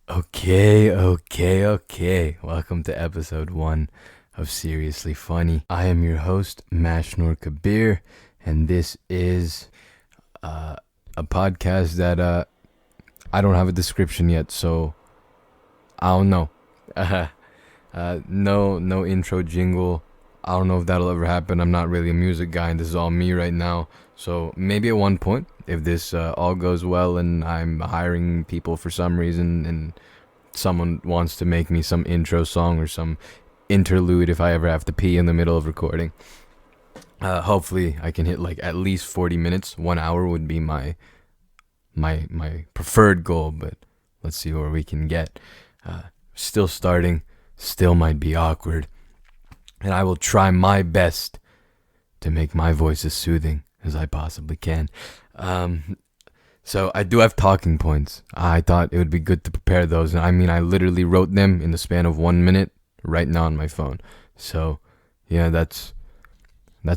Okay. Welcome to episode 1 of Seriously Funny. I am your host, Mashnoor Kabir, and this is a podcast that I don't have a description yet, so I don't know. No intro jingle. I don't know if that'll ever happen. I'm not really a music guy, and this is all me right now. So maybe at one point, if this all goes well and I'm hiring people for some reason and someone wants to make me some intro song or some interlude if I ever have to pee in the middle of recording. Hopefully I can hit like at least 40 minutes. 1 hour would be my preferred goal, but let's see where we can get. Still starting, still might be awkward, and I will try my best to make my voice as soothing as I possibly can. So I do have talking points. I thought it would be good to prepare those. And I mean, I literally wrote them in the span of 1 minute right now on my phone. So yeah, that's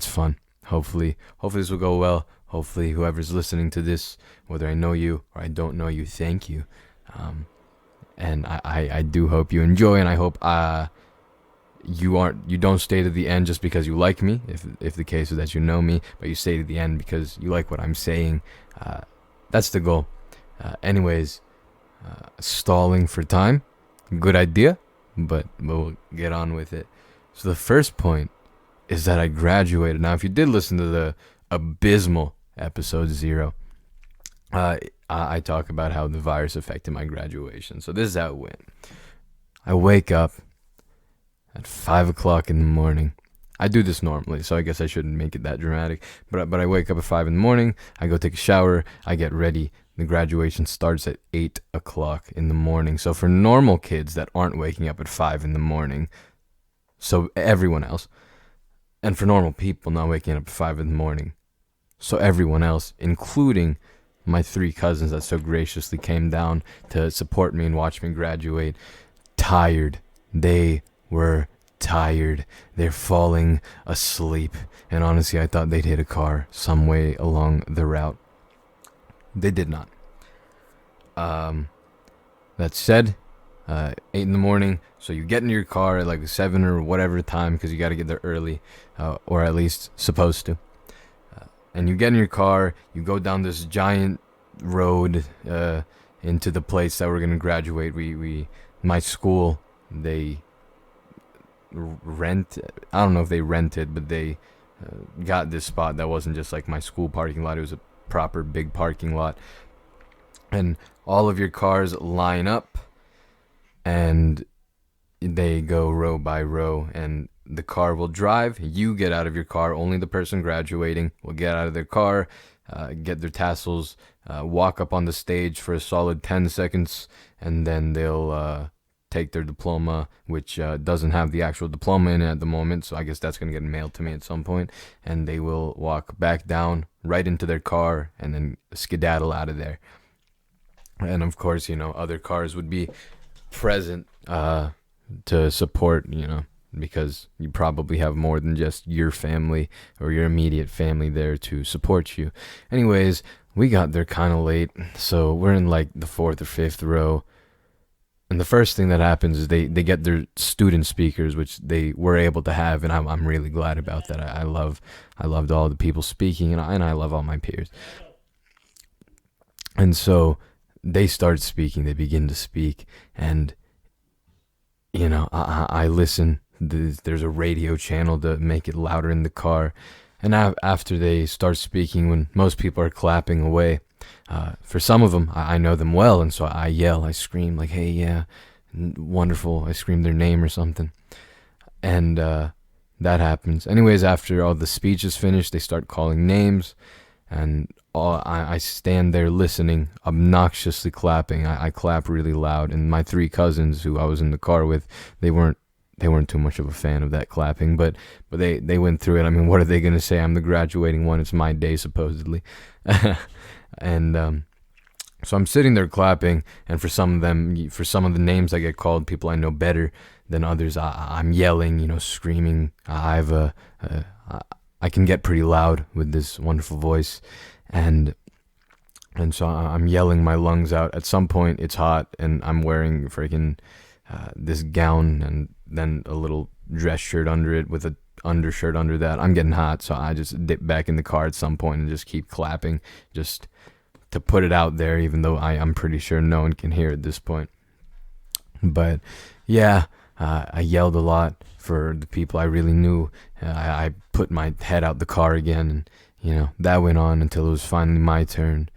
fun. Hopefully this will go well. Hopefully whoever's listening to this, whether I know you or I don't know you, thank you. And I do hope you enjoy, and I hope you don't stay to the end just because you like me, if the case is that you know me, but you stay to the end because you like what I'm saying. That's the goal. Anyways, stalling for time, good idea, but we'll get on with it. So the first point is that I graduated. Now, if you did listen to the abysmal episode 0, I talk about how the virus affected my graduation. So this is how it went. I wake up at 5 o'clock in the morning. I do this normally, so I guess I shouldn't make it that dramatic. But I wake up at 5 in the morning. I go take a shower. I get ready. The graduation starts at 8 o'clock in the morning. So for normal kids that aren't waking up at 5 in the morning, so everyone else, and for normal people not waking up at 5 in the morning, so everyone else, including my 3 cousins that so graciously came down to support me and watch me graduate, tired. They were tired. They're falling asleep. And honestly, I thought they'd hit a car some way along the route. They did not. That said, 8 in the morning, so you get in your car at like 7 or whatever time because you got to get there early, or at least supposed to. And you get in your car, you go down this giant road into the place that we're going to graduate. My school, they I don't know if they rented, but they got this spot that wasn't just like my school parking lot. It was a proper big parking lot, and all of your cars line up and they go row by row, and the car will drive. You get out of your car. Only the person graduating will get out of their car, get their tassels, walk up on the stage for a solid 10 seconds, and then they'll take their diploma, which doesn't have the actual diploma in it at the moment, so I guess that's going to get mailed to me at some point, and they will walk back down right into their car and then skedaddle out of there. And of course, other cars would be present to support, because you probably have more than just your family or your immediate family there to support you. Anyways, we got there kind of late, so we're in like the 4th or 5th row. And the first thing that happens is they get their student speakers, which they were able to have, and I'm really glad about that. I loved all the people speaking, and I love all my peers. And so they start speaking. They begin to speak, and I listen. There's a radio channel to make it louder in the car, and after they start speaking, when most people are clapping away. For some of them, I know them well, and so I yell, I scream, like, hey, yeah, wonderful. I scream their name or something. And that happens. Anyways, after all the speech is finished, they start calling names, and I stand there listening, obnoxiously clapping. I clap really loud, and my 3 cousins who I was in the car with, they weren't too much of a fan of that clapping, but they went through it. I mean, what are they going to say? I'm the graduating one. It's my day, supposedly. And so I'm sitting there clapping, and for some of the names I get called, people I know better than others, I'm yelling, screaming. I can get pretty loud with this wonderful voice, and And so I'm yelling my lungs out. At some point, it's hot, and I'm wearing freaking this gown and then a little dress shirt under it with a undershirt under that. I'm getting hot, so I just dip back in the car at some point and just keep clapping, just to put it out there, even though I'm pretty sure no one can hear at this point. But yeah, I yelled a lot for the people I really knew. I put my head out the car again, and that went on until it was finally my turn.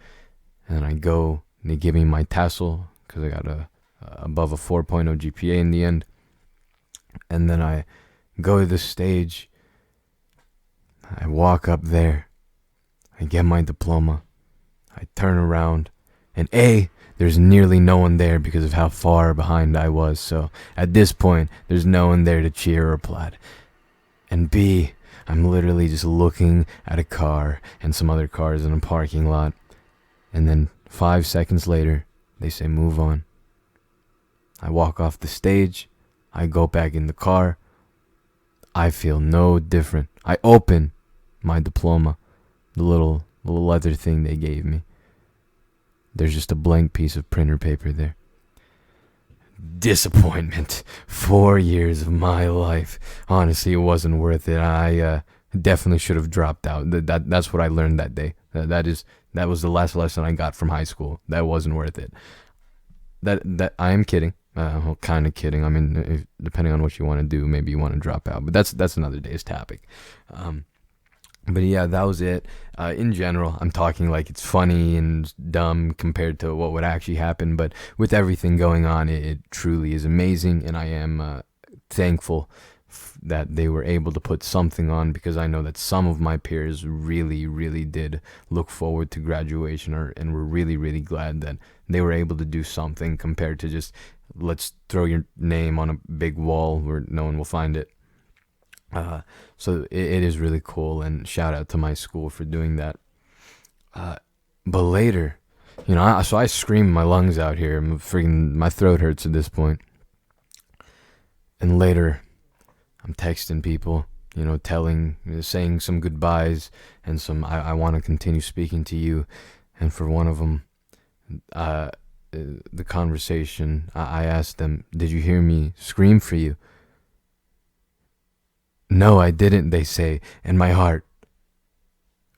And I go, and they give me my tassel because I got above a 4.0 GPA in the end. And then I go to the stage. I walk up there. I get my diploma. I turn around, and there's nearly no one there because of how far behind I was. So at this point, there's no one there to cheer or applaud. And B, I'm literally just looking at a car and some other cars in a parking lot. And then 5 seconds later, they say, move on. I walk off the stage. I go back in the car. I feel no different. I open my diploma, the little leather thing they gave me. There's just a blank piece of printer paper there. Disappointment. 4 years of my life. Honestly, it wasn't worth it. I definitely should have dropped out. That's what I learned that day. That was the last lesson I got from high school. That wasn't worth it. That I am kidding. Well, kind of kidding. I mean, depending on what you want to do, maybe you want to drop out. But that's another day's topic. But yeah, that was it. In general, I'm talking like it's funny and dumb compared to what would actually happen. But with everything going on, it truly is amazing. And I am thankful that they were able to put something on, because I know that some of my peers really, really did look forward to graduation and were really, really glad that they were able to do something compared to just, let's throw your name on a big wall where no one will find it. So it is really cool, and shout out to my school for doing that. But later, so I scream my lungs out here. My throat hurts at this point. And later, I'm texting people, saying some goodbyes and some, I want to continue speaking to you. And for one of them, the conversation, I asked them, did you hear me scream for you? No, I didn't, they say, and my heart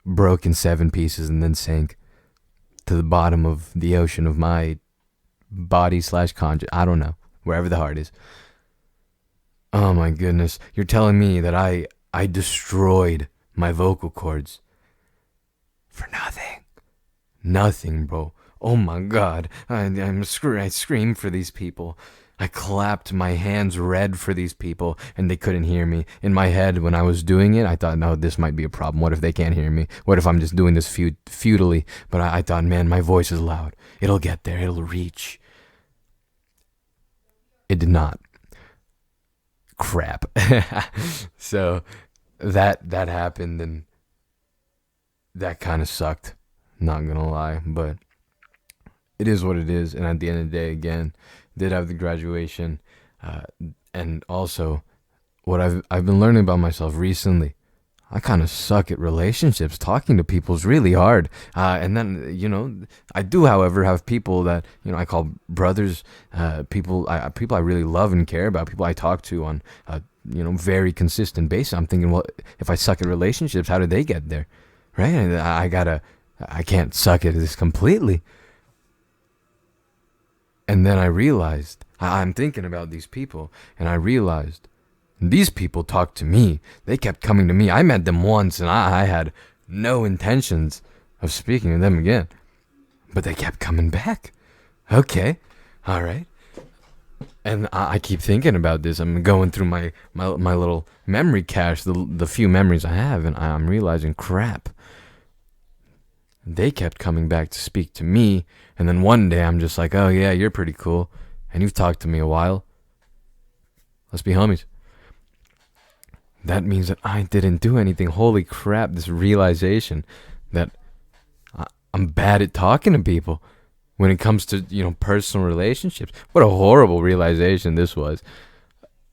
broke in 7 pieces and then sank to the bottom of the ocean of my body/conscious, I don't know, wherever the heart is. Oh my goodness, you're telling me that I destroyed my vocal cords for nothing. Nothing, bro. Oh my God, I screamed for these people. I clapped my hands red for these people, and they couldn't hear me. In my head, when I was doing it, I thought, no, this might be a problem. What if they can't hear me? What if I'm just doing this futilely? But I thought, man, my voice is loud. It'll get there. It'll reach. It did not. Crap. So that happened, and that kind of sucked. Not gonna lie, but it is what it is. And at the end of the day, again, did have the graduation, and also what I've been learning about myself recently. I kind of suck at relationships. Talking to people is really hard. And then, I do, however, have people that, I call brothers, people I really love and care about, people I talk to on, very consistent basis. I'm thinking, well, if I suck at relationships, how did they get there? Right? And I can't suck at this completely. And then I realized, I'm thinking about these people, and I realized, these people talked to me. They kept coming to me. I met them once, and I had no intentions of speaking to them again. But they kept coming back. Okay, all right. And I keep thinking about this. I'm going through my little memory cache, the few memories I have, and I'm realizing, crap. They kept coming back to speak to me, and then one day I'm just like, oh yeah, you're pretty cool, and you've talked to me a while. Let's be homies. That means that I didn't do anything. Holy crap, this realization that I'm bad at talking to people when it comes to, personal relationships. What a horrible realization this was.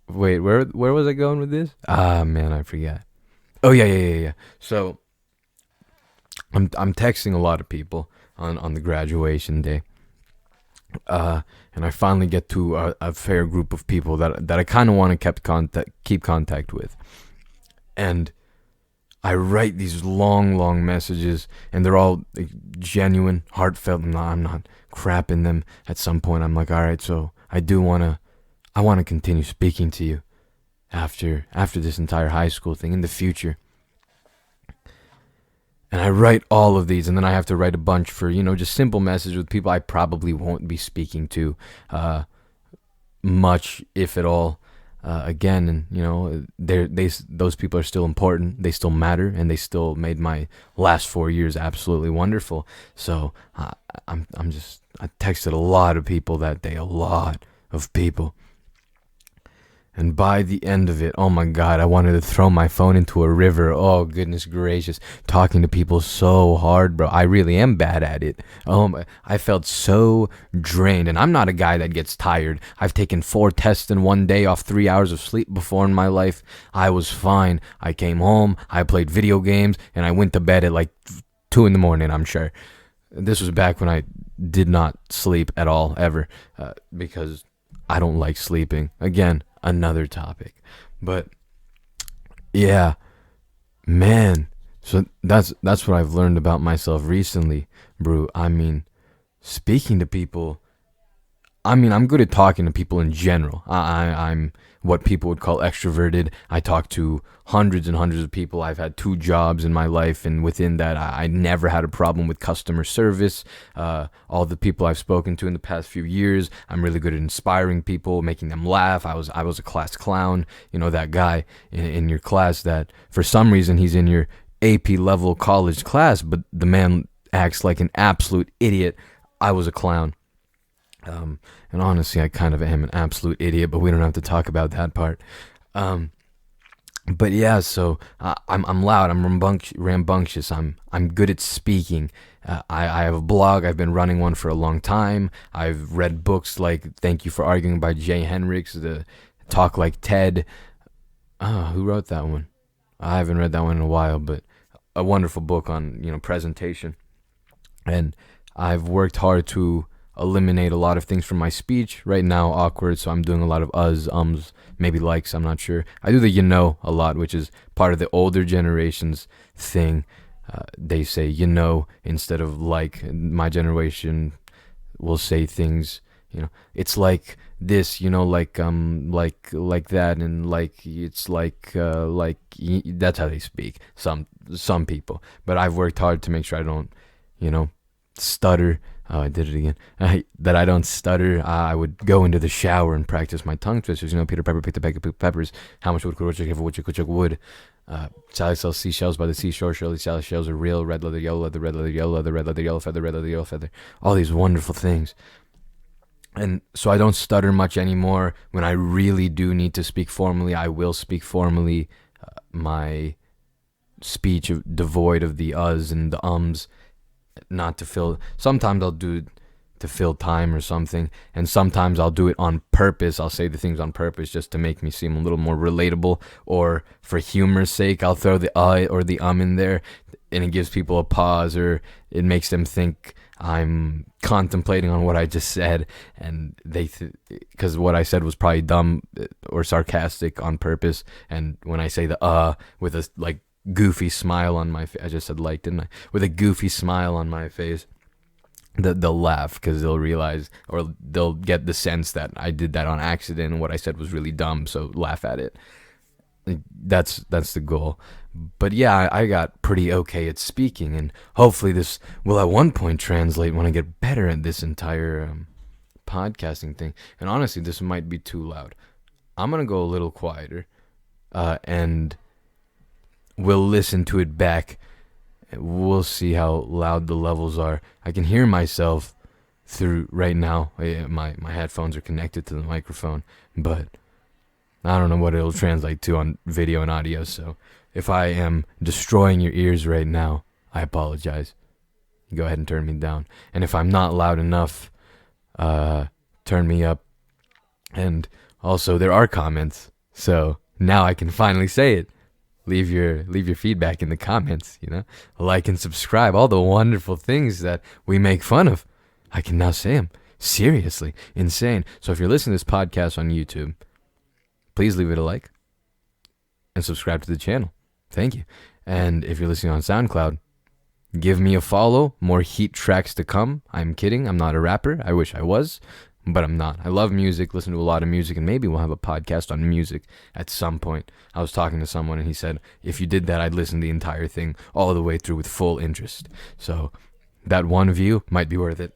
Wait, where was I going with this? Ah, man, I forgot. Oh, yeah. So I'm texting a lot of people. on the graduation day. And I finally get to a fair group of people that I kind of want to keep contact with. And I write these long messages, and they're all like, genuine, heartfelt. I'm not crapping them. At some point, I'm like, all right, so I want to continue speaking to you after this entire high school thing in the future. And I write all of these, and then I have to write a bunch for, just simple messages with people I probably won't be speaking to much, if at all, again. And, those people are still important. They still matter, and they still made my last 4 years absolutely wonderful. So I texted a lot of people that day, a lot of people. And by the end of it, oh my God, I wanted to throw my phone into a river. Oh, goodness gracious. Talking to people so hard, bro. I really am bad at it. I felt so drained. And I'm not a guy that gets tired. I've taken 4 tests in one day off 3 hours of sleep before in my life. I was fine. I came home, I played video games, and I went to bed at like 2 in the morning, I'm sure. This was back when I did not sleep at all, ever, because I don't like sleeping. Again, another topic. But yeah, man, so that's what I've learned about myself recently, bro. I mean, speaking to people, I'm good at talking to people in general. I'm what people would call extroverted. I talk to hundreds and hundreds of people. I've had 2 jobs in my life, and within that, I never had a problem with customer service. All the people I've spoken to in the past few years, I'm really good at inspiring people, making them laugh. I was a class clown, that guy in your class that for some reason he's in your AP level college class, but the man acts like an absolute idiot. I was a clown. And honestly, I kind of am an absolute idiot, but we don't have to talk about that part. But yeah, so I'm loud, I'm rambunctious, I'm good at speaking. I have a blog. I've been running one for a long time. I've read books like Thank You for Arguing by Jay Henricks, the Talk Like Ted. Who wrote that one? I haven't read that one in a while, but a wonderful book on presentation. And I've worked hard to eliminate a lot of things from my speech. Right now, awkward, so I'm doing a lot of uhs, ums, maybe likes, I'm not sure. I do the a lot, which is part of the older generation's thing. They say instead of like. My generation will say things, it's like this, like that, and like it's like that's how they speak. Some people, but I've worked hard to make sure I don't, stutter. Oh, I did it again. That I don't stutter. I would go into the shower and practice my tongue twisters. Peter Pepper picked a bag of peppers. How much wood could woodchuck have a woodchuck would? Sally sells seashells by the seashore. Surely Sally's shells are real. Red leather, yellow leather, red leather, yellow leather, red leather, yellow feather, red leather, yellow feather. All these wonderful things. And so I don't stutter much anymore. When I really do need to speak formally, I will speak formally. My speech devoid of the uhs and the ums. Not to fill. Sometimes I'll do to fill time or something, and sometimes I'll do it on purpose. I'll say the things on purpose just to make me seem a little more relatable, or for humor's sake, I'll throw the or the in there, and it gives people a pause, or it makes them think I'm contemplating on what I just said, and they because what I said was probably dumb or sarcastic on purpose, and when I say the with a goofy smile on my face. I just said didn't I? With a goofy smile on my face, they'll laugh because they'll realize, or they'll get the sense that I did that on accident and what I said was really dumb, so laugh at it. That's the goal. But yeah, I got pretty okay at speaking, and hopefully this will at one point translate when I get better at this entire podcasting thing. And honestly, this might be too loud. I'm gonna go a little quieter, and we'll listen to it back. We'll see how loud the levels are. I can hear myself through right now. My headphones are connected to the microphone, but I don't know what it'll translate to on video and audio. So if I am destroying your ears right now, I apologize. Go ahead and turn me down. And if I'm not loud enough, turn me up. And also, there are comments, so now I can finally say it. leave your feedback in the comments, like and subscribe, all the wonderful things that we make fun of. I can now say them. Seriously, insane. So if you're listening to this podcast on YouTube, please leave it a like and subscribe to the channel. Thank you. And if you're listening on SoundCloud, give me a follow. More heat tracks to come. I'm kidding. I'm not a rapper. I wish I was, but I'm not. I love music, listen to a lot of music, and maybe we'll have a podcast on music at some point. I was talking to someone, and he said, if you did that, I'd listen to the entire thing all the way through with full interest. So that one view might be worth it.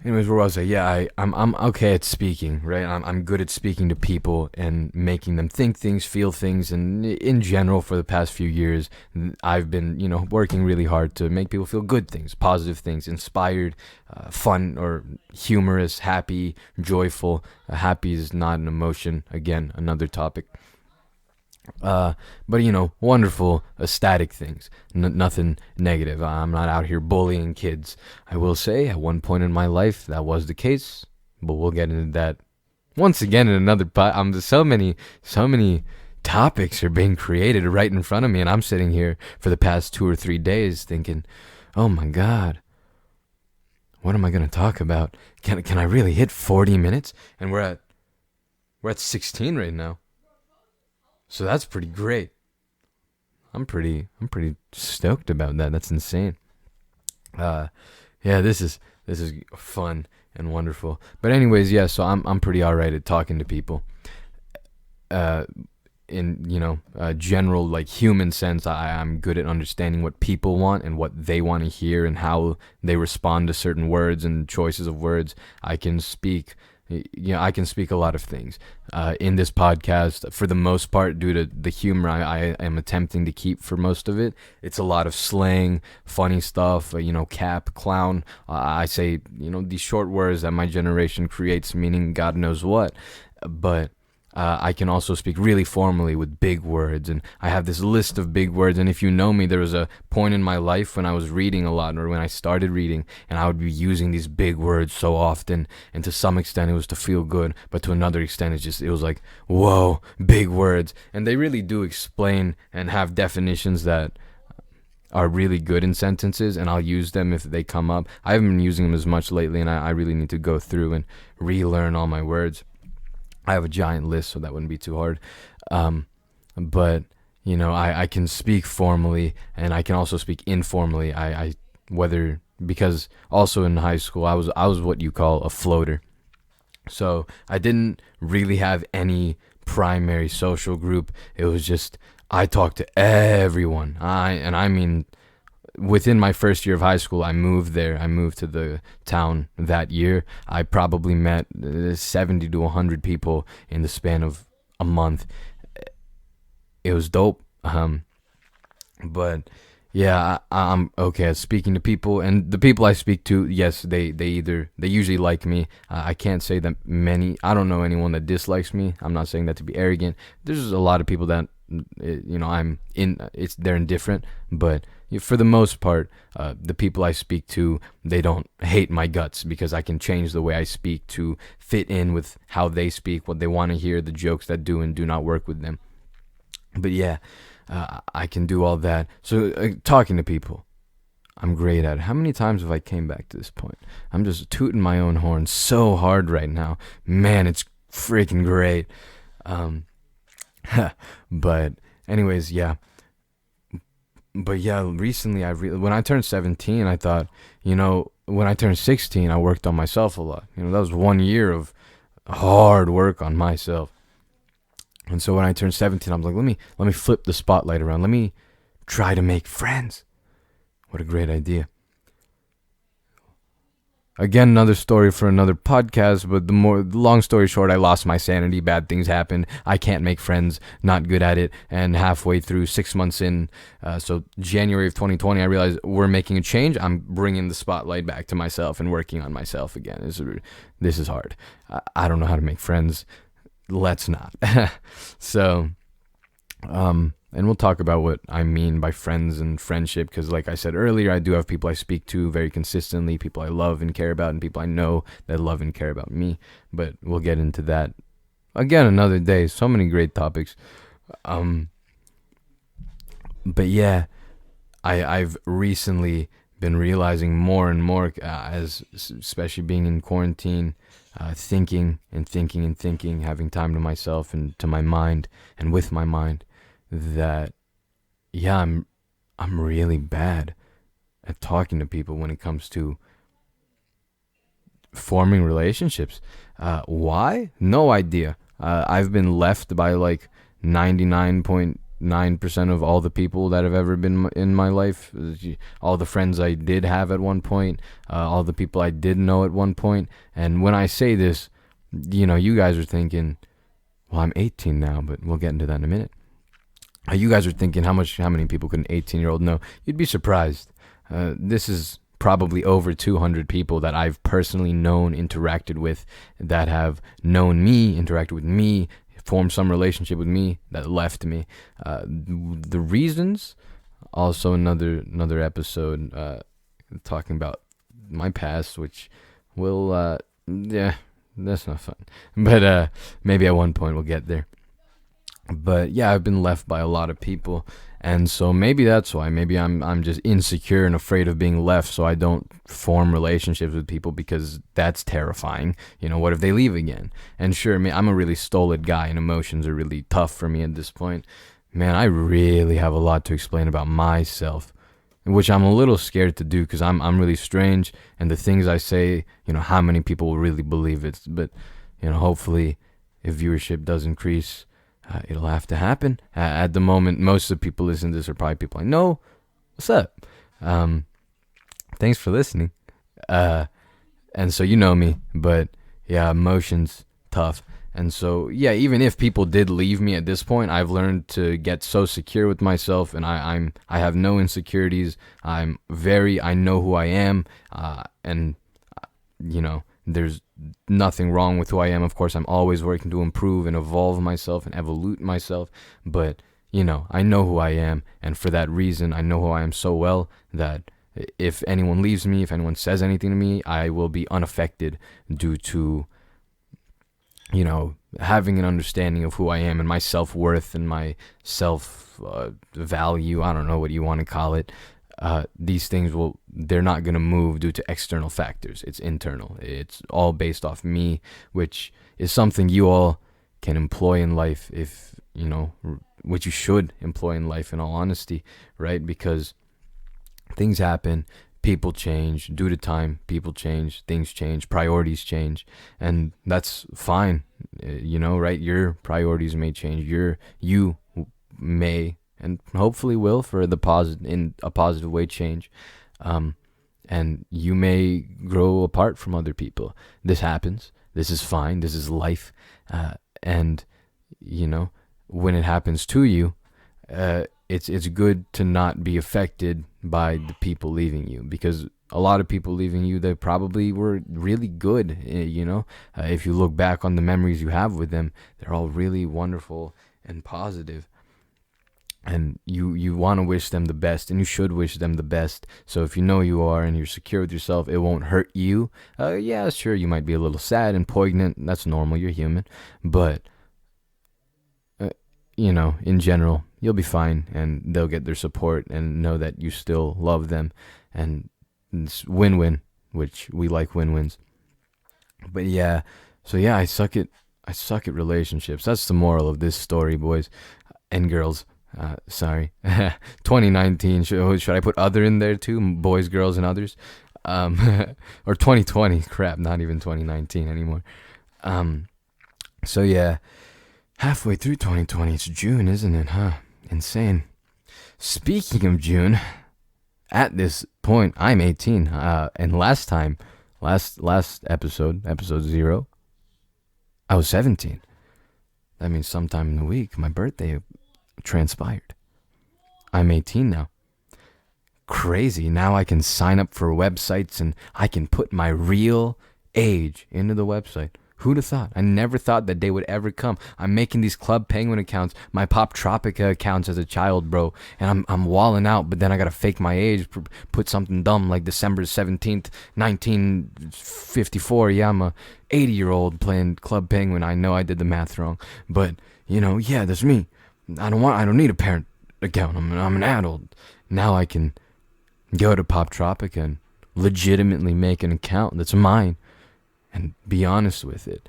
Anyways, where was I? Yeah, I'm okay at speaking, right? I'm good at speaking to people and making them think things, feel things, and in general, for the past few years, I've been, working really hard to make people feel good things, positive things, inspired, fun, or humorous, happy, joyful. Happy is not an emotion. Again, another topic. But wonderful, ecstatic things. Nothing negative. I'm not out here bullying kids. I will say, at one point in my life, that was the case. But we'll get into that once again in another pod. So many topics are being created right in front of me, and I'm sitting here for the past 2 or 3 days thinking, oh my God, what am I gonna talk about? Can I really hit 40 minutes? And we're at 16 right now. So that's pretty great. I'm pretty stoked about that. That's insane. Yeah, this is fun and wonderful. But anyways, yeah, so I'm pretty alright at talking to people. In general, like, human sense, I'm good at understanding what people want and what they want to hear and how they respond to certain words and choices of words. I can speak a lot of things in this podcast, for the most part, due to the humor I am attempting to keep for most of it. It's a lot of slang, funny stuff, cap, clown. I say, these short words that my generation creates, meaning God knows what. But I can also speak really formally with big words, and I have this list of big words. And if you know me, there was a point in my life when I was reading a lot, or when I started reading, and I would be using these big words so often, and to some extent it was to feel good, but to another extent it was like, whoa, big words. And they really do explain and have definitions that are really good in sentences, and I'll use them if they come up. I haven't been using them as much lately, and I really need to go through and relearn all my words. I have a giant list, so that wouldn't be too hard. But I can speak formally, and I can also speak informally. Because also in high school I was what you call a floater. So I didn't really have any primary social group. It was just, I talked to everyone. I mean, within my first year of high school, I moved there. I moved to the town that year. I probably met 70 to 100 people in the span of a month. It was dope. But yeah, I'm okay at speaking to people, and the people I speak to, yes, they usually like me. I can't say that many. I don't know anyone that dislikes me. I'm not saying that to be arrogant. There's a lot of people that they're indifferent, but for the most part, the people I speak to, they don't hate my guts, because I can change the way I speak to fit in with how they speak, what they want to hear, the jokes that do and do not work with them. But yeah, I can do all that. So talking to people, I'm great at it. How many times have I came back to this point? I'm just tooting my own horn so hard right now. Man, it's freaking great. But anyways, yeah. But yeah, recently when I turned 17, I thought, when I turned 16, I worked on myself a lot. That was 1 year of hard work on myself. And so when I turned 17, I'm like, let me flip the spotlight around. Let me try to make friends. What a great idea. Again, another story for another podcast, but long story short, I lost my sanity. Bad things happened. I can't make friends. Not good at it. And halfway through, 6 months in, so January of 2020, I realized we're making a change. I'm bringing the spotlight back to myself and working on myself again. This is hard. I don't know how to make friends. Let's not. So, and we'll talk about what I mean by friends and friendship, because like I said earlier, I do have people I speak to very consistently, people I love and care about, and people I know that love and care about me. But we'll get into that again, another day. So many great topics. Um, but yeah, I've recently been realizing more and more, especially being in quarantine, thinking and thinking and thinking, having time to myself and to my mind and with my mind, that yeah, I'm really bad at talking to people when it comes to forming relationships. Why? No idea. I've been left by like 99.9% of all the people that have ever been in my life. All the friends I did have at one point, all the people I did know at one point. And when I say this, you guys are thinking, well, I'm 18 now, but we'll get into that in a minute. You guys are thinking, how many people could an 18-year-old know? You'd be surprised. This is probably over 200 people that I've personally known, interacted with, that have known me, interacted with me, formed some relationship with me, that left me. The reasons, also another episode talking about my past, which will, yeah, that's not fun. But maybe at one point we'll get there. But yeah, I've been left by a lot of people, and so maybe that's why. Maybe I'm just insecure and afraid of being left, so I don't form relationships with people, because that's terrifying. What if they leave again? And sure, I'm a really stolid guy, and emotions are really tough for me at this point. Man, I really have a lot to explain about myself, which I'm a little scared to do, because I'm really strange, and the things I say, how many people will really believe it? But hopefully, if viewership does increase, it'll have to happen. At the moment, most of the people listening to this are probably people I know. What's up? Thanks for listening. And so you know me, but yeah, emotions, tough. And so, yeah, even if people did leave me at this point, I've learned to get so secure with myself, and I have no insecurities. I know who I am, and there's nothing wrong with who I am. Of course, I'm always working to improve and evolve myself and evolute myself, but I know who I am, and for that reason, I know who I am so well that if anyone leaves me, if anyone says anything to me, I will be unaffected, due to having an understanding of who I am and my self-worth and my self-value. I don't know what you want to call it. These things they're not going to move due to external factors. It's internal. It's all based off me, which is something you all can employ in life, which you should employ in life, in all honesty, right? Because things happen, people change due to time, people change, things change, priorities change, and that's fine, right? Your priorities may change, you may, and hopefully will, for in a positive way, change, and you may grow apart from other people. This happens. This is fine. This is life, and when it happens to you, it's good to not be affected by the people leaving you, because a lot of people leaving you, they probably were really good. If you look back on the memories you have with them, they're all really wonderful and positive. And you want to wish them the best, and you should wish them the best. So if you are and you're secure with yourself, it won't hurt you. Yeah, sure, you might be a little sad and poignant. That's normal. You're human. But, in general, you'll be fine, and they'll get their support and know that you still love them. And it's win-win, which we like win-wins. But yeah, so yeah, I suck at relationships. That's the moral of this story, boys and girls. Sorry. 2019, should I put other in there too? Boys, girls, and others? Or 2020, crap, not even 2019 anymore. So yeah, halfway through 2020, it's June, isn't it, huh? Insane. Speaking of June, at this point, I'm 18, and last episode 0, I was 17. That means sometime in the week, my birthday transpired. I'm 18 now. Crazy. Now I can sign up for websites, and I can put my real age into the website. Who'd have thought? I never thought that day would ever come. I'm making these Club Penguin accounts, my Pop Tropica accounts as a child, bro, and I'm walling out. But then I gotta fake my age, put something dumb like December 17th, 1954. Yeah, I'm a 80-year-old playing Club Penguin. I know I did the math wrong, but yeah, that's me. I don't need a parent account. I'm an adult now. I can go to Pop Tropica and legitimately make an account that's mine and be honest with it.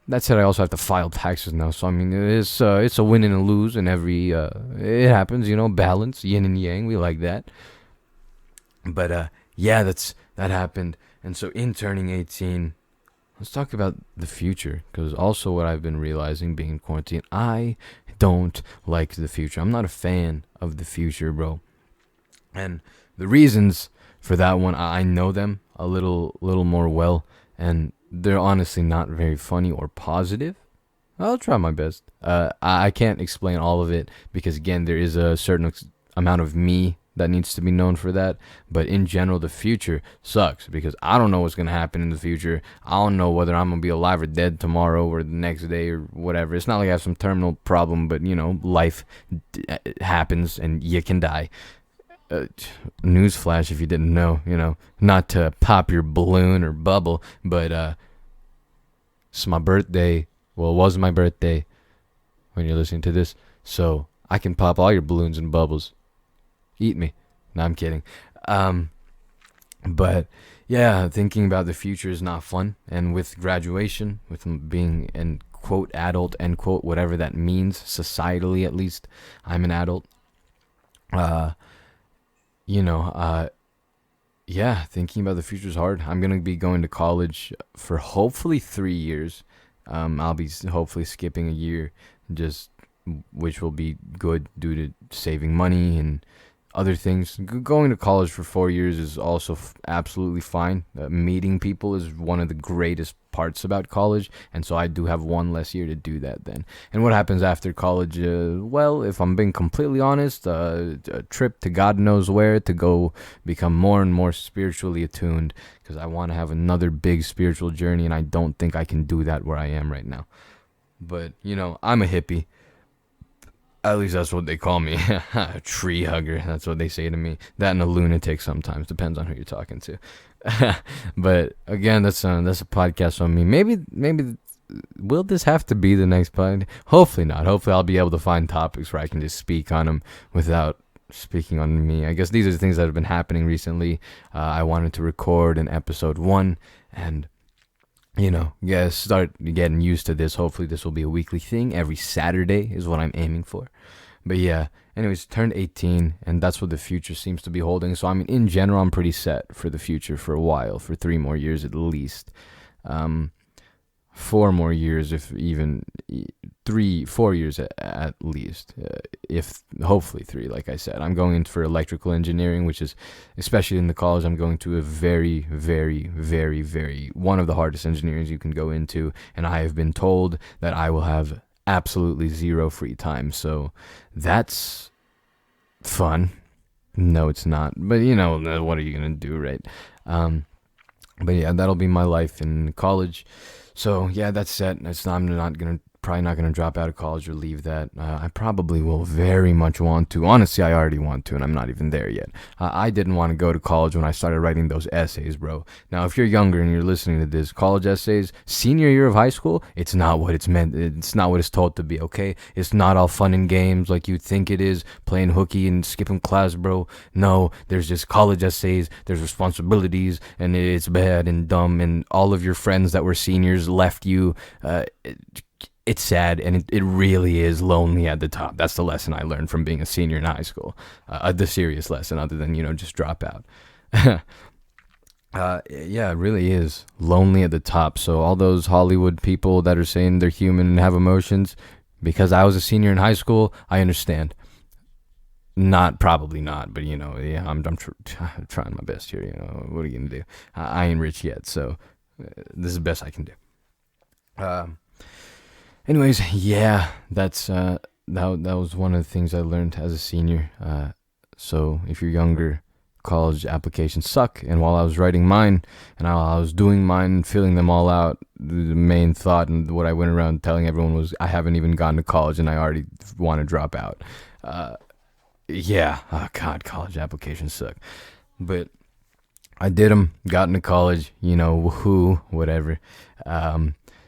That said, I also have to file taxes now, so I mean, it's a win and a lose, and it happens, balance, yin and yang. We like that. But yeah, that happened, and so in turning 18, let's talk about the future, because also what I've been realizing being in quarantine, I don't like the future. I'm not a fan of the future, bro, and the reasons for that one, I know them a little more well. And they're honestly not very funny or positive. I'll try my best. I can't explain all of it because, again, there is a certain amount of me that needs to be known for that. But in general, the future sucks because I don't know what's going to happen in the future. I don't know whether I'm going to be alive or dead tomorrow or the next day or whatever. It's not like I have some terminal problem, but, life happens and you can die. Newsflash if you didn't know, not to pop your balloon or bubble, but it's my birthday. Well, it was my birthday when you're listening to this, so I can pop all your balloons and bubbles. Eat me. No, I'm kidding. But yeah, thinking about the future is not fun, and with graduation, with being an quote adult, end quote, whatever that means, societally at least, I'm an adult. Yeah, thinking about the future is hard. I'm going to be going to college for hopefully 3 years. I'll be hopefully skipping a year, which will be good due to saving money and other things. Going to college for 4 years is also absolutely fine. Meeting people is one of the greatest parts about college, and so I do have one less year to do that then. And what happens after college? Well, if I'm being completely honest, a trip to God knows where to go become more and more spiritually attuned, because I want to have another big spiritual journey, and I don't think I can do that where I am right now. But, I'm a hippie. At least that's what they call me. A tree hugger. That's what they say to me. That and a lunatic sometimes. Depends on who you're talking to. But again, that's a podcast on me. Maybe will this have to be the next pod? Hopefully not. Hopefully I'll be able to find topics where I can just speak on them without speaking on me. I guess these are the things that have been happening recently. I wanted to record an episode 1 and start getting used to this. Hopefully this will be a weekly thing. Every Saturday is what I'm aiming for. But yeah, anyways, turned 18, and that's what the future seems to be holding. So, I mean, in general, I'm pretty set for the future for a while, for 3 more years at least. 4 more years, if even 4 years at least, if hopefully 3. Like I said, I'm going in for electrical engineering, which is, especially in the college, I'm going to a very, very, very, very one of the hardest engineering you can go into, and I have been told that I will have absolutely 0 free time. So that's fun. No, it's not. But what are you gonna do, right? But yeah, that'll be my life in college. So yeah, that's set. I'm probably not gonna drop out of college or leave that. I probably will very much want to. Honestly, I already want to, and I'm not even there yet. I didn't want to go to college when I started writing those essays, bro. Now, if you're younger and you're listening to this, college essays, senior year of high school, it's not what it's meant. It's not what it's told to be. Okay, it's not all fun and games like you think it is, playing hooky and skipping class, bro. No, there's just college essays. There's responsibilities, and it's bad and dumb. And all of your friends that were seniors left you. It's sad, and it really is lonely at the top. That's the lesson I learned from being a senior in high school. The serious lesson, other than, just drop out. Yeah, it really is lonely at the top. So all those Hollywood people that are saying they're human and have emotions, because I was a senior in high school, I understand. Probably not, but yeah, I'm trying my best here. What are you gonna do? I ain't rich yet, so this is the best I can do. Anyways, yeah, that was one of the things I learned as a senior. So if you're younger, college applications suck. And while I was writing mine and I was doing mine and filling them all out, the main thought and what I went around telling everyone was I haven't even gone to college and I already want to drop out. Yeah, oh god, college applications suck. But I did them, got into college, woohoo, whatever.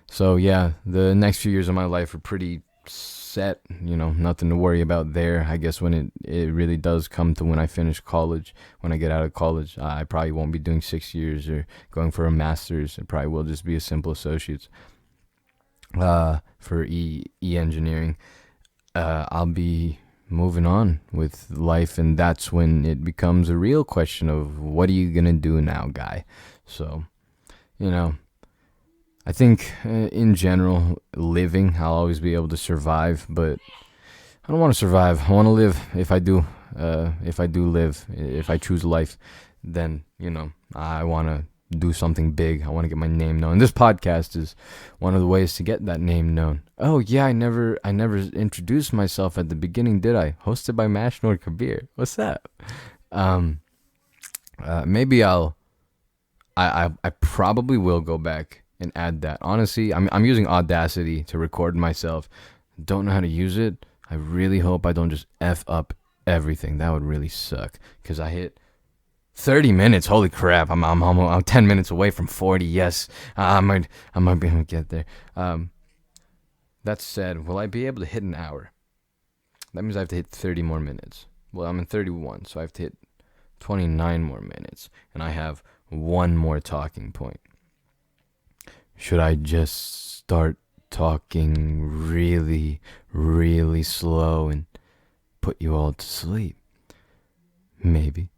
So yeah, the next few years of my life are pretty set, nothing to worry about there. I guess when it really does come to when I finish college, when I get out of college, I probably won't be doing 6 years or going for a master's. It probably will just be a simple associate's for engineering. I'll be moving on with life, and that's when it becomes a real question of what are you gonna do now, guy? So, I think in general, living, I'll always be able to survive, but I don't want to survive. I want to live. If I do live, if I choose life, then, I want to do something big. I want to get my name known. This podcast is one of the ways to get that name known. Oh yeah, I never introduced myself at the beginning, did I? Hosted by Mashnoor Kabir. What's that? Maybe I probably will go back and add that. Honestly, I'm using Audacity to record myself. Don't know how to use it. I really hope I don't just F up everything. That would really suck. Because I hit 30 minutes. Holy crap. I'm 10 minutes away from 40. Yes. I might be able to get there. That said, will I be able to hit an hour? That means I have to hit 30 more minutes. Well, I'm in 31, so I have to hit 29 more minutes. And I have one more talking point. Should I just start talking really, really slow and put you all to sleep? Maybe.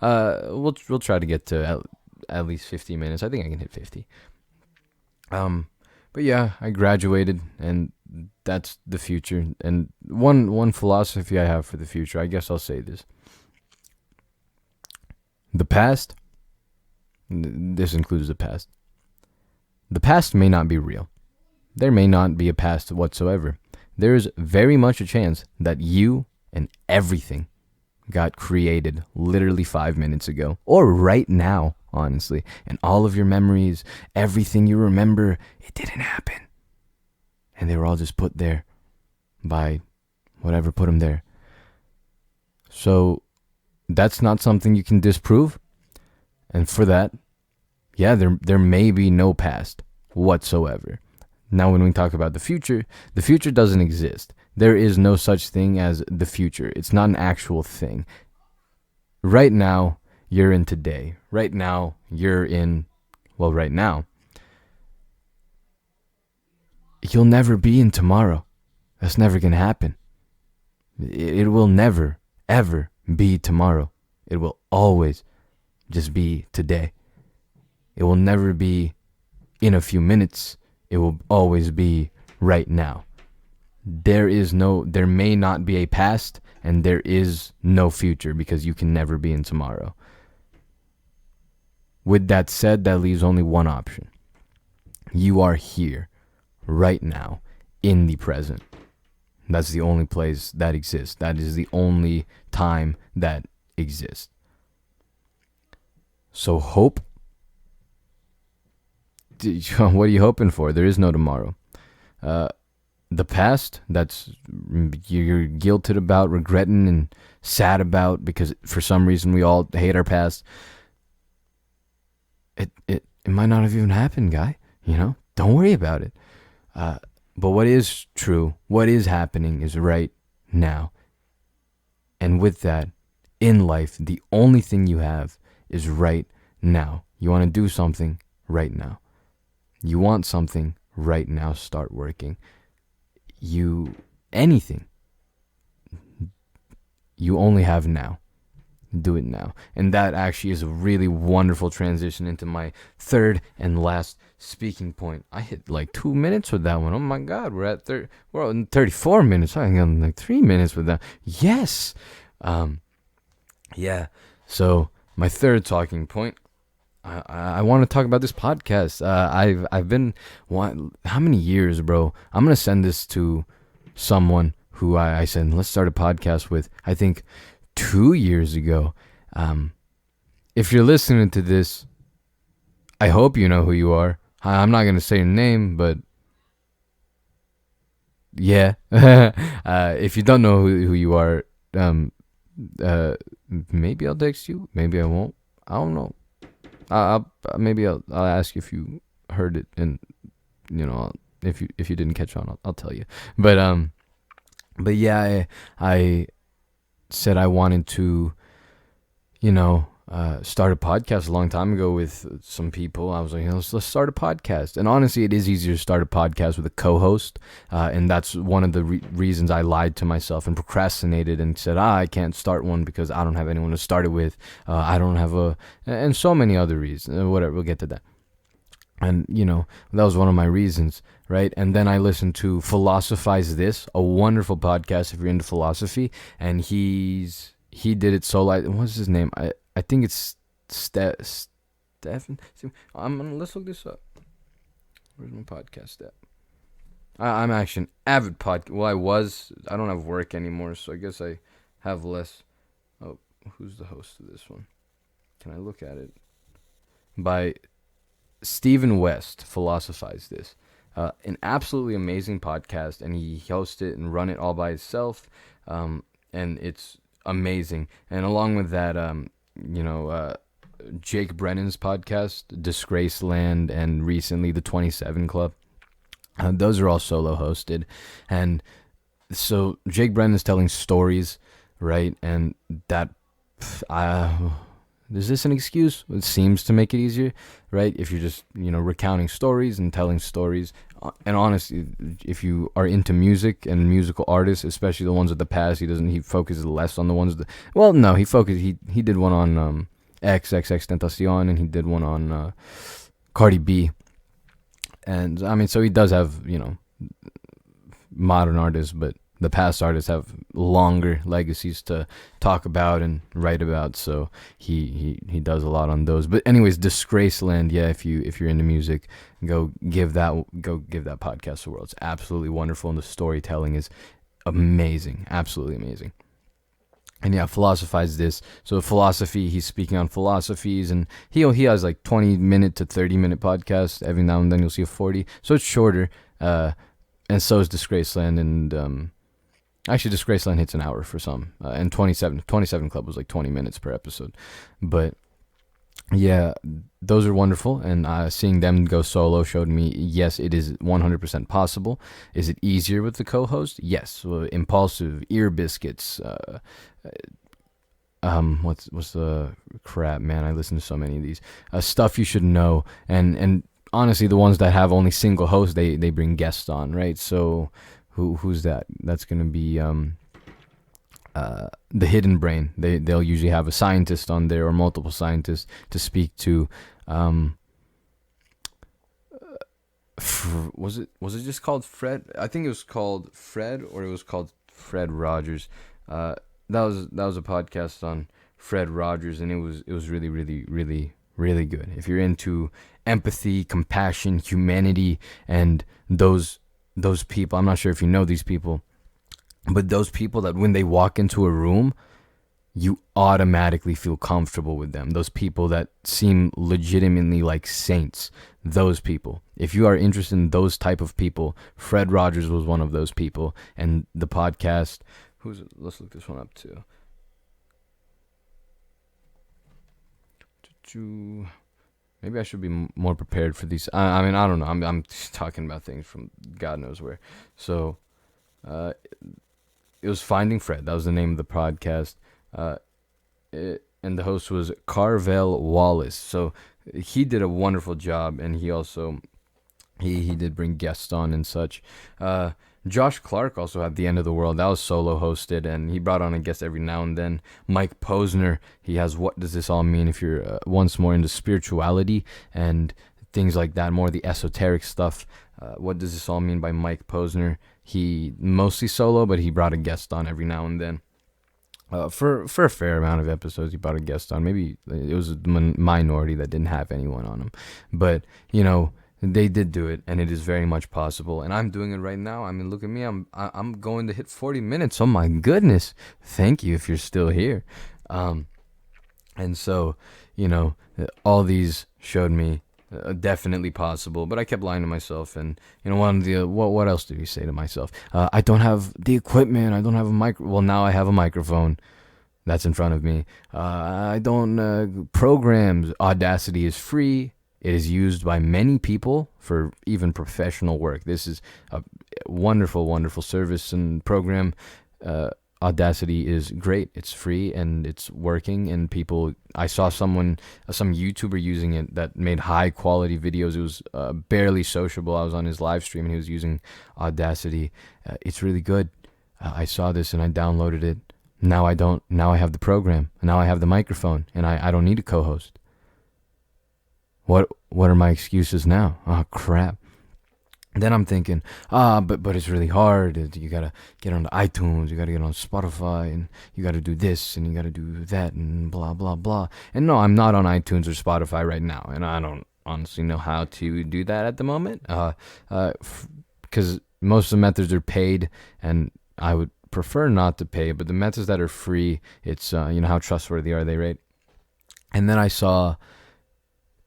We'll try to get to at least 50 minutes. I think I can hit 50. But yeah, I graduated, and that's the future. And one philosophy I have for the future, I guess I'll say this. The past, this includes the past. The past may not be real. There may not be a past whatsoever. There is very much a chance that you and everything got created literally 5 minutes ago, or right now, honestly. And all of your memories, everything you remember, it didn't happen. And they were all just put there by whatever put them there. So that's not something you can disprove. And for that, yeah, there may be no past whatsoever. Now, when we talk about the future doesn't exist. There is no such thing as the future. It's not an actual thing. Right now, you're in today. Right now, right now. You'll never be in tomorrow. That's never going to happen. It will never, ever be tomorrow. It will always just be today. It will never be in a few minutes. It will always be right now. There may not be a past, and there is no future, because you can never be in tomorrow. With that said, that leaves only one option. You are here, right now, in the present. That's the only place that exists. That is the only time that exists. So hope. What are you hoping for? There is no tomorrow. The past, that's you're guilted about, regretting and sad about, because for some reason we all hate our past. It might not have even happened, guy. Don't worry about it. But what is true, what is happening is right now. And with that, in life, the only thing you have is right now. You want to do something right now. You want something right now, start working. Anything. You only have now. Do it now. And that actually is a really wonderful transition into my third and last speaking point. I hit like 2 minutes with that one. Oh my God, we're at 34 minutes. I got like 3 minutes with that. Yes. Yeah. So my third talking point. I want to talk about this podcast. I've been how many years, bro? I'm gonna send this to someone who I said let's start a podcast with. I think 2 years ago. If you're listening to this, I hope you know who you are. I'm not gonna say your name, but yeah. If you don't know who you are, um, uh, maybe I'll text you. Maybe I won't. I don't know. Maybe I'll ask you if you heard it, and if you didn't catch on, I'll tell you. But yeah, I said I wanted to, start a podcast a long time ago with some people. I was like, let's start a podcast. And honestly, it is easier to start a podcast with a co-host. And that's one of the reasons I lied to myself and procrastinated and said, I can't start one because I don't have anyone to start it with. I don't have and so many other reasons. Whatever, we'll get to that. And, that was one of my reasons, right? And then I listened to Philosophize This, a wonderful podcast if you're into philosophy. And he did it so like, what's his name? I think it's Stefan. Let's look this up. Where's my podcast at? I'm actually an avid podcast. Well, I don't have work anymore, so I guess I have less. Oh, who's the host of this one? Can I look at it? By Stephen West, Philosophize This. An absolutely amazing podcast, and he hosts it and run it all by himself, and it's amazing. And along with that, Jake Brennan's podcast, Disgraceland, and recently the 27 Club. Those are all solo hosted, and so Jake Brennan is telling stories, right? And that, is this an excuse? It seems to make it easier, right? If you're just, recounting stories and telling stories. And honestly, if you are into music and musical artists, especially the ones of the past, he focuses less on the ones he did one on XXXTentacion, and he did one on Cardi B. And I mean, so he does have, modern artists, but the past artists have longer legacies to talk about and write about, so he does a lot on those. But anyways, Disgraceland, yeah, if you're into music, go give that podcast a whirl. It's absolutely wonderful, and the storytelling is amazing, absolutely amazing. And yeah, Philosophize This. So philosophy, he's speaking on philosophies, and he has like 20-minute to 30-minute podcasts. Every now and then you'll see a 40, so it's shorter. And so is Disgraceland, and actually, Disgraceland hits an hour for some, and 27 Club was like 20 minutes per episode. But yeah, those are wonderful, and seeing them go solo showed me, yes, it is 100% possible. Is it easier with the co-host? Yes. Impulsive, Ear Biscuits, what's the crap, man? I listen to so many of these. Stuff You Should Know, and honestly, the ones that have only single hosts, they bring guests on, right? So who's that? That's gonna be the Hidden Brain. They'll usually have a scientist on there or multiple scientists to speak to. Was it just called Fred? I think it was called Fred, or it was called Fred Rogers. That was a podcast on Fred Rogers, and it was really, really, really, really good. If you're into empathy, compassion, humanity, and those people, I'm not sure if you know these people, but those people that when they walk into a room, you automatically feel comfortable with them. Those people that seem legitimately like saints. Those people. If you are interested in those type of people, Fred Rogers was one of those people. And the podcast, let's look this one up too. Maybe I should be more prepared for these. I mean, I don't know. I'm talking about things from God knows where. So, it was Finding Fred. That was the name of the podcast. And the host was Carvel Wallace. So he did a wonderful job, and he also he did bring guests on and such. Josh Clark also had The End of the World. That was solo hosted, and he brought on a guest every now and then. Mike Posner, he has What Does This All Mean, if you're once more into spirituality and things like that, more the esoteric stuff. What Does This All Mean by Mike Posner. He mostly solo, but he brought a guest on every now and then. For a fair amount of episodes, he brought a guest on. Maybe it was a minority that didn't have anyone on them. But, they did do it, and it is very much possible. And I'm doing it right now. I mean, look at me. I'm going to hit 40 minutes. Oh, my goodness. Thank you if you're still here. And so, all these showed me definitely possible. But I kept lying to myself, and one of the what else did you say to myself? I don't have the equipment. I don't have a mic. Well, now I have a microphone that's in front of me. I don't programs. Audacity is free. It is used by many people for even professional work. This is a wonderful, wonderful service and program. Audacity is great. It's free and it's working. And people, I saw some YouTuber using it that made high quality videos. It was barely sociable. I was on his live stream and he was using Audacity. It's really good. I saw this and I downloaded it. Now I don't. Now I have the program. Now I have the microphone, and I don't need a co-host. What are my excuses now? Oh crap. Then I'm thinking, but it's really hard. You gotta get on iTunes, you gotta get on Spotify, and you gotta do this, and you gotta do that, and blah blah blah. And no, I'm not on iTunes or Spotify right now, and I don't honestly know how to do that at the moment. Because most of the methods are paid, and I would prefer not to pay. But the methods that are free, it's how trustworthy are they, right? And then I saw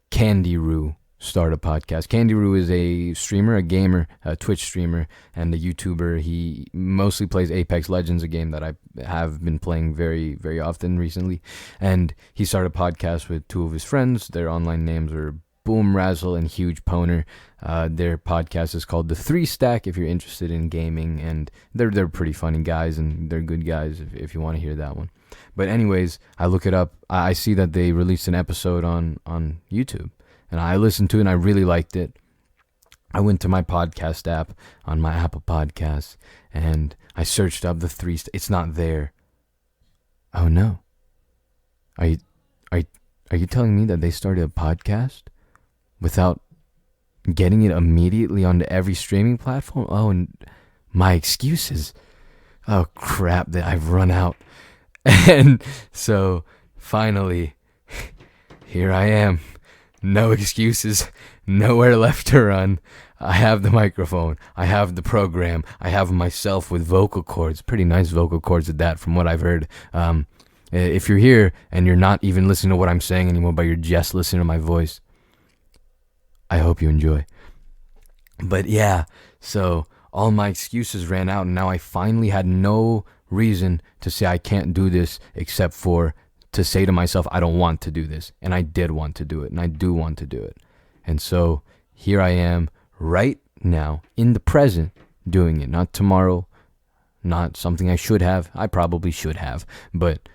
Candy Roo start a podcast. Candy Roo is a streamer, a gamer, a Twitch streamer, and a YouTuber. He mostly plays Apex Legends, a game that I have been playing very, very often recently. And he started a podcast with two of his friends. Their online names are Boom Razzle and Huge Poner. Their podcast is called The Three Stack if you're interested in gaming, and they're pretty funny guys, and they're good guys if you want to hear that one. But anyways, I look it up. I see that they released an episode on YouTube, and I listened to it and I really liked it. I went to my podcast app on my Apple Podcasts and I searched up it's not there. Oh no. Are you telling me that they started a podcast without getting it immediately onto every streaming platform? Oh, and my excuses. Oh crap, that I've run out. And so finally, here I am. No excuses, nowhere left to run. I have the microphone, I have the program, I have myself with vocal cords, pretty nice vocal cords at that from what I've heard. If you're here and you're not even listening to what I'm saying anymore, but you're just listening to my voice, I hope you enjoy. But yeah, so all my excuses ran out, and now I finally had no reason to say I can't do this except for to say to myself, I don't want to do this. And I did want to do it, and I do want to do it. And so here I am right now in the present doing it. Not tomorrow, not something I should have. I probably should have, but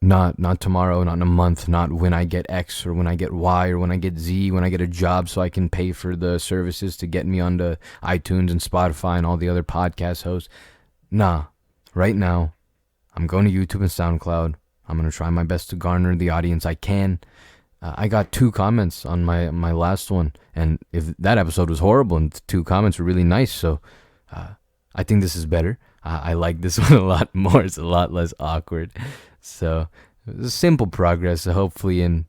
not tomorrow, not in a month, not when I get X or when I get Y or when I get Z, when I get a job so I can pay for the services to get me onto iTunes and Spotify and all the other podcast hosts. Nah, right now, I'm going to YouTube and SoundCloud. I'm going to try my best to garner the audience I can. I got 2 comments on my last one, and if that episode was horrible and 2 comments were really nice, so I think this is better. I like this one a lot more. It's a lot less awkward. So it's a simple progress. So hopefully in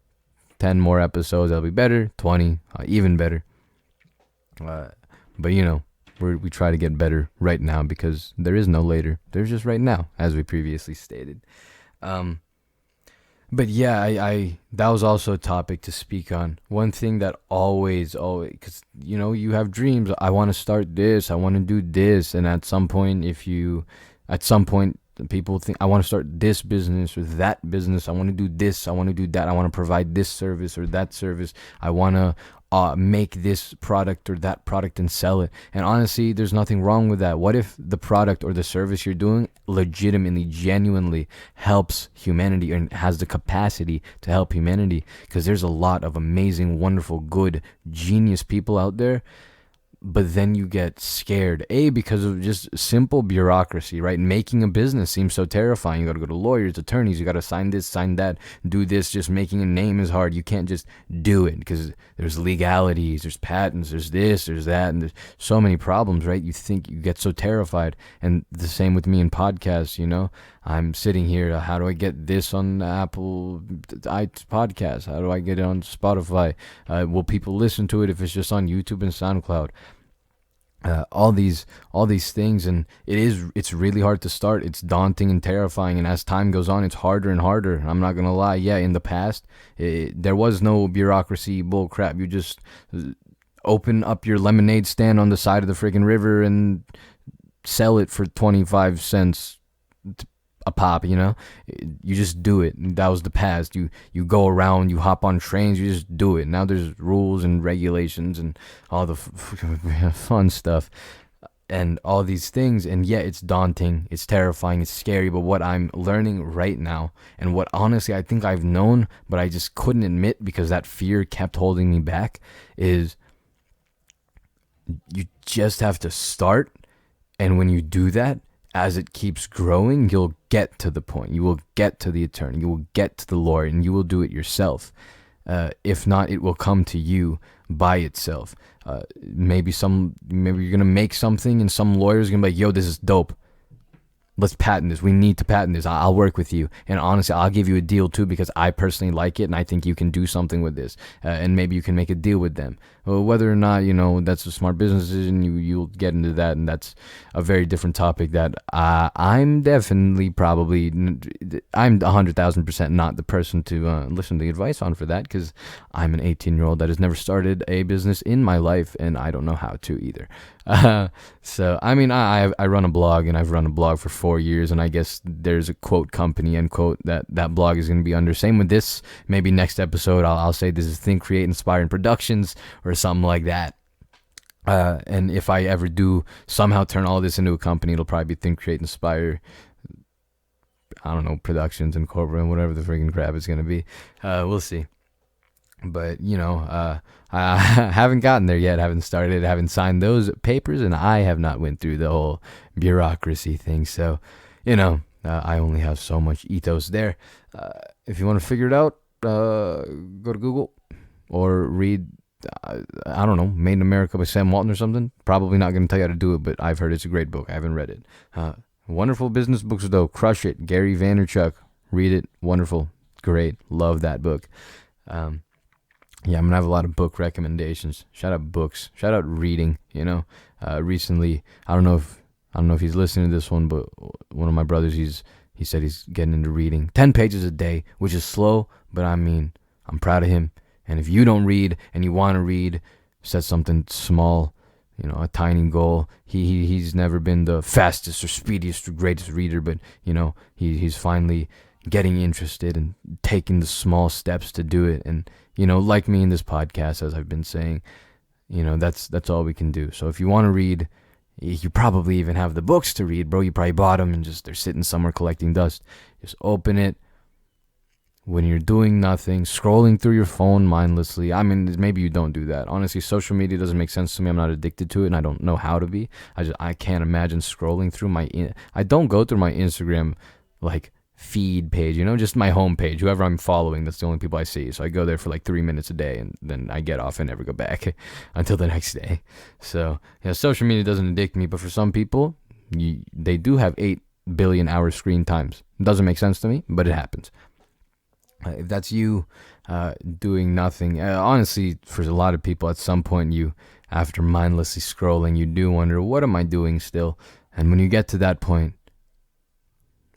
10 more episodes I'll be better, 20 even better. But we try to get better right now because there is no later. There's just right now, as we previously stated. But yeah, I that was also a topic to speak on. One thing that always, because you have dreams. I want to start this. I want to do this. And at some point, people think I want to start this business or that business. I want to do this. I want to do that. I want to provide this service or that service. I want to make this product or that product and sell it. And honestly, there's nothing wrong with that. What if the product or the service you're doing legitimately, genuinely helps humanity and has the capacity to help humanity? Because there's a lot of amazing, wonderful, good, genius people out there. But then you get scared, because of just simple bureaucracy, right? Making a business seems so terrifying. You got to go to lawyers, attorneys, you got to sign this, sign that, do this. Just making a name is hard. You can't just do it because there's legalities, there's patents, there's this, there's that, and there's so many problems, right? You get so terrified. And the same with me in podcasts, I'm sitting here, how do I get this on Apple Podcasts? How do I get it on Spotify? Will people listen to it if it's just on YouTube and SoundCloud? all these things, and it's really hard to start. It's daunting and terrifying, and as time goes on, it's harder and harder. I'm not gonna lie. Yeah, in the past, there was no bureaucracy bull crap. You just open up your lemonade stand on the side of the freaking river and sell it for 25 cents a pop. You just do it. That was the past. You go around, you hop on trains, you just do it. Now there's rules and regulations and all the fun stuff and all these things, and yeah, it's daunting, it's terrifying, it's scary. But what I'm learning right now, and what honestly I think I've known but I just couldn't admit because that fear kept holding me back, is you just have to start. And when you do that, as it keeps growing, you'll get to the point. You will get to the attorney. You will get to the lawyer, and you will do it yourself. If not, it will come to you by itself. Maybe you're gonna make something, and some lawyer's gonna be like, "Yo, this is dope. Let's patent this. We need to patent this. I'll work with you. And honestly, I'll give you a deal too because I personally like it and I think you can do something with this. And maybe you can make a deal with them." Well, whether or not, that's a smart business decision, you'll get into that. And that's a very different topic that I'm definitely I'm 100,000% not the person to listen to the advice on for that, because I'm an 18-year-old that has never started a business in my life and I don't know how to either. So I run a blog, and I've run a blog for 4 years, and I guess there's a quote company end quote that blog is going to be under. Same with this. Maybe next episode I'll say this is Think, Create, Inspire, and Productions or something like that. And if I ever do somehow turn all this into a company, it'll probably be Think, Create, Inspire, I don't know, Productions and Corporate and whatever the freaking crap it's going to be. We'll see. But, I haven't gotten there yet, haven't started, haven't signed those papers, and I have not went through the whole bureaucracy thing. So, I only have so much ethos there. If you want to figure it out, go to Google or read, I don't know, Made in America by Sam Walton or something. Probably not going to tell you how to do it, but I've heard it's a great book. I haven't read it. Wonderful business books, though. Crush It, Gary Vaynerchuk. Read it. Wonderful. Great. Love that book. Yeah, I'm gonna have a lot of book recommendations. Shout out books. Shout out reading. Recently, I don't know if he's listening to this one, but one of my brothers, he said he's getting into reading 10 pages a day, which is slow, but I'm proud of him. And if you don't read and you want to read, set something small, a tiny goal. He's never been the fastest or speediest or greatest reader, but he's finally getting interested and taking the small steps to do it. And like me in this podcast, as I've been saying, that's all we can do. So if you want to read, you probably even have the books to read, bro. You probably bought them and they're sitting somewhere collecting dust. Just open it when you're doing nothing, scrolling through your phone mindlessly. Maybe you don't do that. Honestly, social media doesn't make sense to me. I'm not addicted to it, and I don't know how to be. I can't imagine scrolling through I don't go through my Instagram feed page, just my home page. Whoever I'm following, that's the only people I see. So I go there for 3 minutes a day, and then I get off and never go back until the next day. So social media doesn't addict me, but for some people, they do have 8 billion hour screen times. It doesn't make sense to me, but it happens. If that's you doing nothing, honestly, for a lot of people, at some point, after mindlessly scrolling, you do wonder, what am I doing still? And when you get to that point,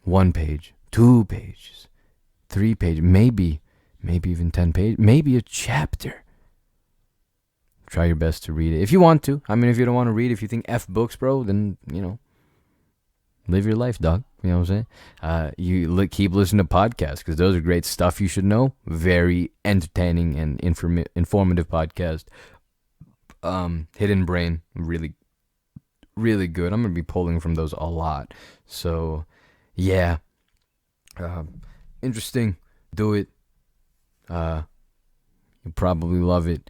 1 page, 2 pages, 3 pages, maybe even 10 pages, maybe a chapter. Try your best to read it. If you want to. If you don't want to read, if you think F books, bro, then, live your life, dog. You know what I'm saying? Keep listening to podcasts, because those are great stuff you should know. Very entertaining and informative podcast. Hidden Brain, really, really good. I'm going to be pulling from those a lot. So, yeah. Interesting. Do it. You'll probably love it.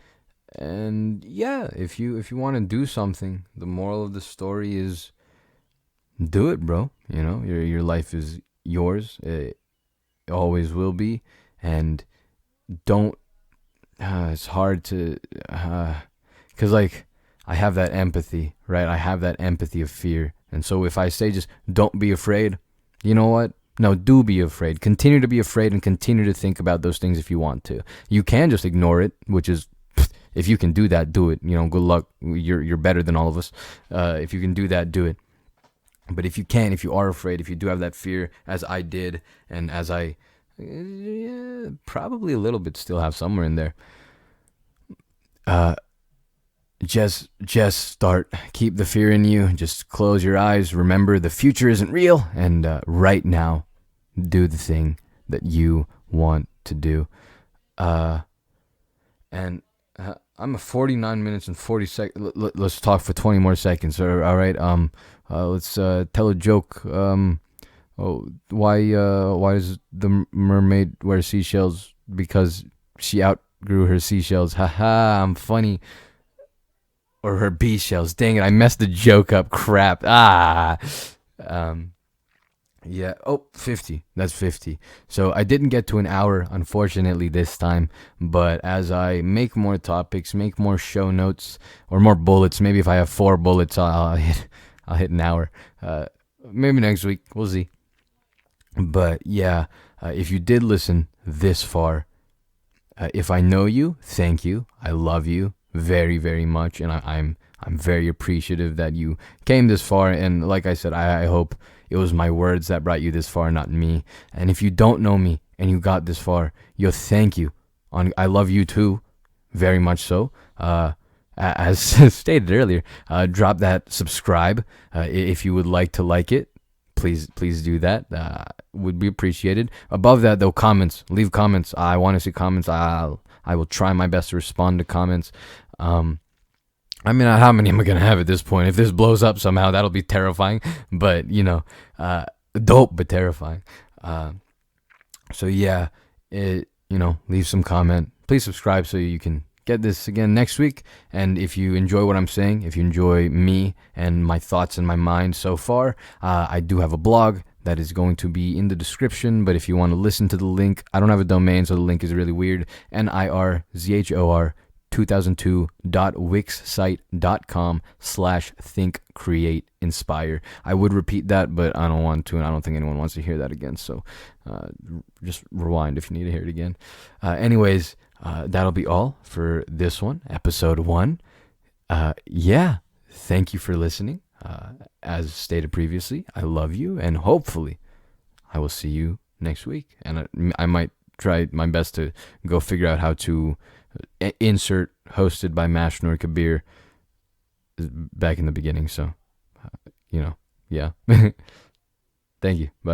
And yeah, if you want to do something, the moral of the story is do it, bro. Your life is yours. It always will be. And don't it's hard to because I have that empathy, right? I have that empathy of fear. And so if I say just don't be afraid, you know what? No, do be afraid. Continue to be afraid and continue to think about those things if you want to. You can just ignore it, which is If you can do that, do it. Good luck. You're better than all of us. If you can do that, do it. But if you can't, if you are afraid, if you do have that fear, as I did, and as I probably a little bit still have somewhere in there, uh, just start. Keep the fear in you. Just close your eyes. Remember, the future isn't real, and right now, do the thing that you want to do. And I'm a 49 minutes and 40 seconds. Let's talk for 20 more seconds. All right. Let's tell a joke. Why does the mermaid wear seashells? Because she outgrew her seashells. Haha, I'm funny. Or her bee shells. Dang it, I messed the joke up. Crap. Yeah. Oh, 50. That's 50. So I didn't get to an hour, unfortunately, this time. But as I make more topics, make more show notes, or more bullets, maybe if I have 4 bullets, I'll hit an hour. Maybe next week. We'll see. But yeah, if you did listen this far, if I know you, thank you. I love you very, very much, and I'm very appreciative that you came this far. And like I said, I hope it was my words that brought you this far, not me. And if you don't know me and you got this far, thank you. I love you too, very much so. As stated earlier, drop that subscribe if you would like to like it. Please do that. Would be appreciated. Above that, though, comments. Leave comments. I want to see comments. I will try my best to respond to comments. I mean, how many am I going to have at this point? If this blows up somehow, that'll be terrifying. But, dope but terrifying. So, yeah, leave some comment. Please subscribe so you can get this again next week. And if you enjoy what I'm saying, if you enjoy me and my thoughts in my mind so far, I do have a blog that is going to be in the description. But if you want to listen to the link, I don't have a domain, so the link is really weird. nirzhor2002.wixsite.com/think-create-inspire. I would repeat that, but I don't want to, and I don't think anyone wants to hear that again. So just rewind if you need to hear it again. Anyways, that'll be all for this one, episode 1. Thank you for listening. As stated previously, I love you, and hopefully I will see you next week. And I might try my best to go figure out how to insert hosted by Mashnoor Kabir back in the beginning. So, yeah. Thank you. Bye.